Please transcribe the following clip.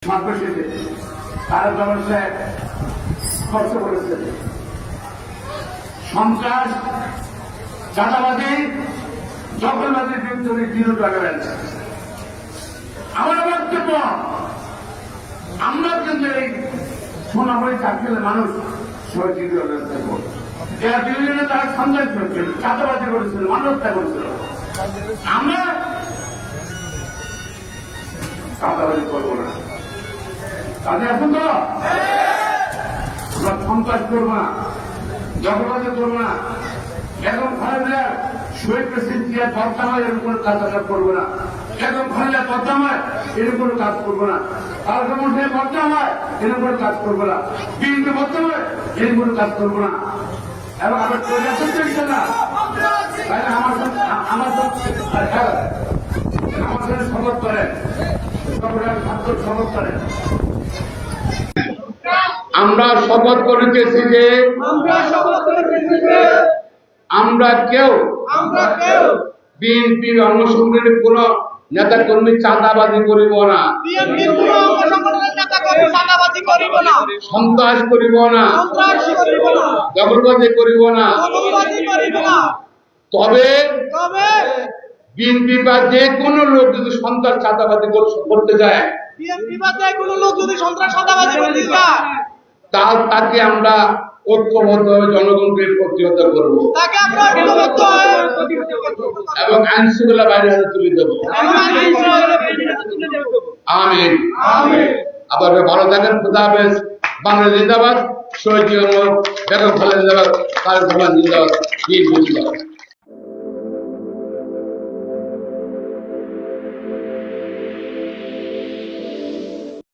মাদ্রাসাতে তারা ব্যবসায় খরচ করেছে। সন্ত্রাস, চাঁদাবাদী, দখলবাদীর বিরুদ্ধে দৃঢ় লাগাবেন। আমার বক্তব্য, আমরা কিন্তু এই সোনামণি চাকরির মানুষ সহযোগী থাকবো। এরা বিরোধীরা তারা সন্ত্রাস করেছিল, চাঁদাবাদী করেছিল, মানবতা করেছিল। আমরা চাঁদাবাদী করবো না, তাদের এখন তো আমরা সন্ত্রাস করবো না, দখলবাদী করবো না। এখন খালেদা শহীদ প্রেসিডেন্ট জিয়া বর্তমানে এরকম কাজ আমরা করবো না। এখন খালেদা বর্তমানে এরকম কাজ করবো না। কালকে মধ্যে বর্তমানে এরকম কাজ করবো না। বিএনপি বর্তমানে এরকম কাজ করবো না। এবং আমার প্রজা চলছে না, তাহলে আমার সাথে শপথ করেন, ছাত্র শপথ করেন। আমরা শপথ করিতেছি যে আমরা কেউ বিএনপির অঙ্গসংগঠনের কোন নেতা কর্মী চাঁদাবাজি করিব না, সন্ত্রাস করিব না, দখলবাজি করিব না। তবে বিএনপি বা যে কোনো লোক যদি সন্ত্রাস চাঁদাবাজি করতে যায়, তাকে আমরা ঐক্যবদ্ধভাবে জনগণকে প্রতিহত করবো এবং আইন শৃঙ্খলা বাইরে হাতে তুলে দেবো। আমিন। আবার ভালো থাকেন। খুদা হাফেজ। বাংলাদেশ জিন্দাবাদ। শহীদ বেগম খালেদা জিন্দাবাদ। তারেক রহমান জিন্দাবাদ।